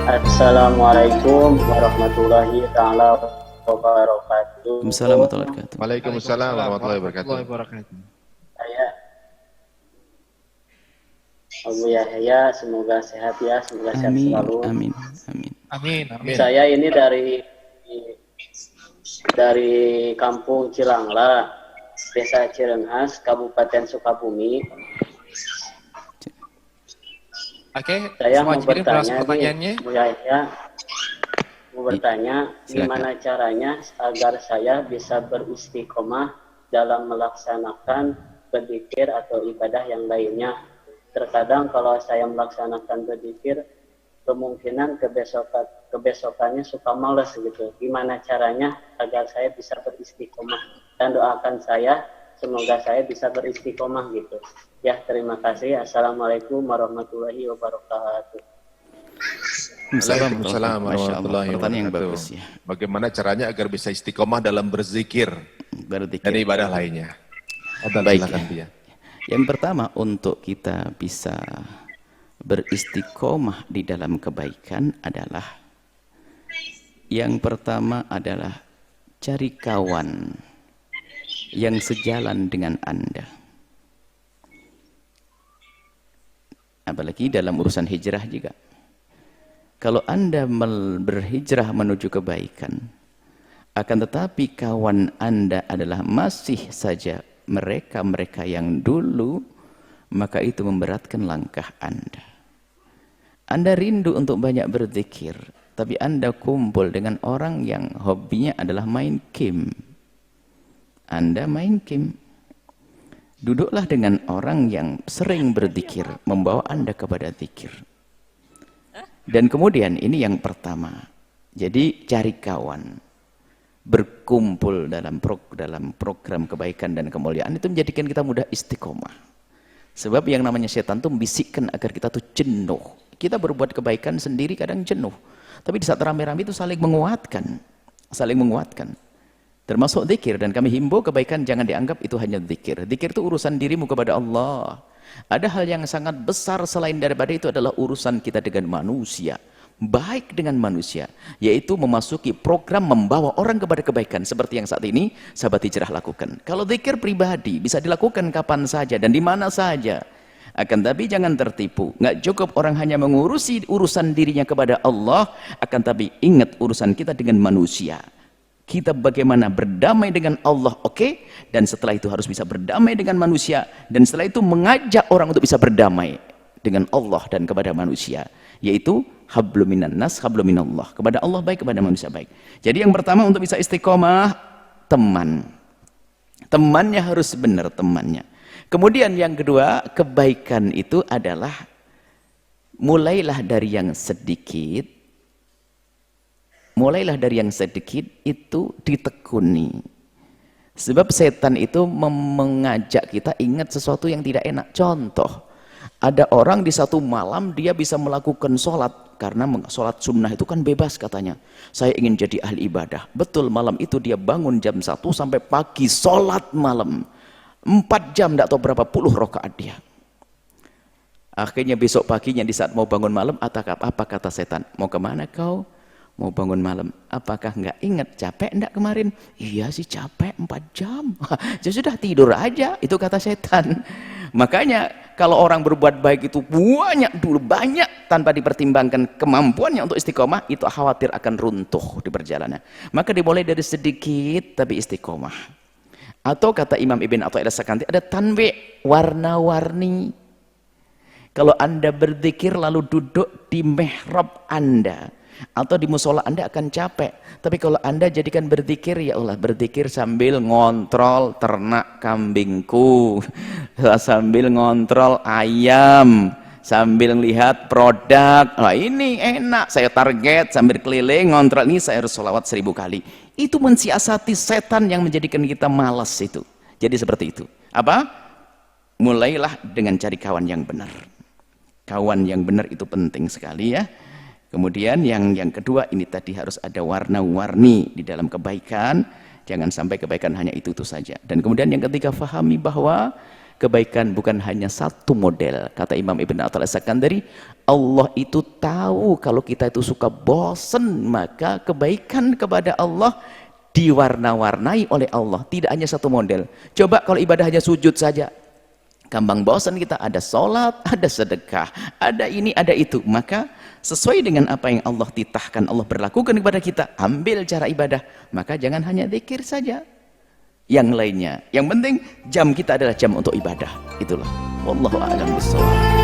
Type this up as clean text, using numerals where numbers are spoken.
Assalamualaikum warahmatullahi taala wabarakatuh. Waalaikumsalam warahmatullahi wabarakatuh. Saya Abu Yahya, semoga sehat ya, semoga sehat selalu. Amin. Saya ini dari Kampung Cilangla, Desa Cirenghas, Kabupaten Sukabumi. Oke, Saya mau semua bertanya pertanyaannya. Abu Yahya, mau bertanya gimana caranya agar saya bisa beristiqomah dalam melaksanakan berzikir atau ibadah yang lainnya. Terkadang kalau saya melaksanakan berzikir, kemungkinan kebesokannya suka malas gitu. Gimana caranya agar saya bisa beristiqomah? Dan doakan saya, semoga saya bisa beristiqomah gitu. Ya, terima kasih. Assalamualaikum warahmatullahi wabarakatuh. Waalaikumsalam warahmatullahi wabarakatuh. Ya. Bagaimana caranya agar bisa istiqomah dalam berzikir dan ibadah lainnya? Baik silakan, ya. Yang pertama, untuk kita bisa beristiqomah di dalam kebaikan adalah yang pertama adalah cari kawan yang sejalan dengan Anda. Apalagi dalam urusan hijrah juga. Kalau Anda berhijrah menuju kebaikan, akan tetapi kawan Anda adalah masih saja mereka-mereka yang dulu, maka itu memberatkan langkah Anda. Anda rindu untuk banyak berzikir, tapi Anda kumpul dengan orang yang hobinya adalah main game. Anda main game. Duduklah dengan orang yang sering berzikir, membawa Anda kepada zikir. Dan kemudian ini yang pertama. Jadi cari kawan. Berkumpul dalam program kebaikan dan kemuliaan itu menjadikan kita mudah istiqomah. Sebab yang namanya setan itu membisikkan agar kita tuh jenuh. Kita berbuat kebaikan sendiri kadang jenuh. Tapi di saat rame-rame itu saling menguatkan. Saling menguatkan. Termasuk zikir, dan kami himbau kebaikan jangan dianggap itu hanya zikir. Zikir itu urusan dirimu kepada Allah. Ada hal yang sangat besar selain daripada itu adalah urusan kita dengan manusia. Baik dengan manusia, yaitu memasuki program membawa orang kepada kebaikan seperti yang saat ini sahabat hijrah lakukan. Kalau zikir pribadi bisa dilakukan kapan saja dan di mana saja. Akan tapi jangan tertipu. Nggak cukup orang hanya mengurusi urusan dirinya kepada Allah, akan tapi ingat urusan kita dengan manusia. Kita bagaimana berdamai dengan Allah, oke? Dan setelah itu harus bisa berdamai dengan manusia, dan setelah itu mengajak orang untuk bisa berdamai dengan Allah dan kepada manusia, yaitu hablum minan nas, hablum minallah, kepada Allah baik, kepada manusia baik. Jadi yang pertama untuk bisa istiqomah, temannya harus benar, temannya. Kemudian yang kedua, kebaikan itu adalah mulailah dari yang sedikit. Mulailah dari yang sedikit itu ditekuni. Sebab setan itu mengajak kita ingat sesuatu yang tidak enak. Contoh, ada orang di satu malam dia bisa melakukan sholat. Karena sholat sunnah itu kan bebas katanya. Saya ingin jadi ahli ibadah. Betul, malam itu dia bangun jam 1 sampai pagi sholat malam. 4 jam, tidak tahu berapa puluh rakaat dia. Akhirnya besok paginya di saat mau bangun malam, apa kata setan? Mau kemana kau? Mau bangun malam, apakah nggak ingat capek enggak kemarin? Iya sih capek 4 jam. Ya sudah tidur aja, itu kata setan. Makanya kalau orang berbuat baik itu banyak tanpa dipertimbangkan kemampuannya untuk istiqomah, itu khawatir akan runtuh di perjalanan. Maka dimulai dari sedikit tapi istiqomah. Atau kata Imam Ibn Athaillah Sakanti, ada tanwi, warna-warni. Kalau Anda berzikir lalu duduk di mihrab Anda atau di musola, Anda akan capek. Tapi kalau Anda jadikan berzikir, ya Allah, berzikir sambil ngontrol ternak kambingku, sambil ngontrol ayam, sambil lihat produk. Nah, ini enak, saya target sambil keliling ngontrol ini, saya harus sholawat 1000 kali. Itu mensiasati setan yang menjadikan kita malas itu. Jadi seperti itu. Apa? Mulailah dengan cari kawan yang benar. Kawan yang benar itu penting sekali ya. Kemudian yang kedua, ini tadi harus ada warna-warni di dalam kebaikan. Jangan sampai kebaikan hanya itu saja. Dan kemudian yang ketiga, fahami bahwa kebaikan bukan hanya satu model. Kata Imam Ibn Athaillah As-Sakandari, Allah itu tahu kalau kita itu suka bosen, maka kebaikan kepada Allah diwarna-warnai oleh Allah, tidak hanya satu model. Coba kalau ibadah hanya sujud saja, gampang bosan kita. Ada sholat, ada sedekah, ada ini, ada itu. Maka sesuai dengan apa yang Allah titahkan, Allah berlakukan kepada kita, ambil cara ibadah. Maka jangan hanya zikir saja, yang lainnya. Yang penting jam kita adalah jam untuk ibadah. Itulah. Wallahu a'lam bishawab.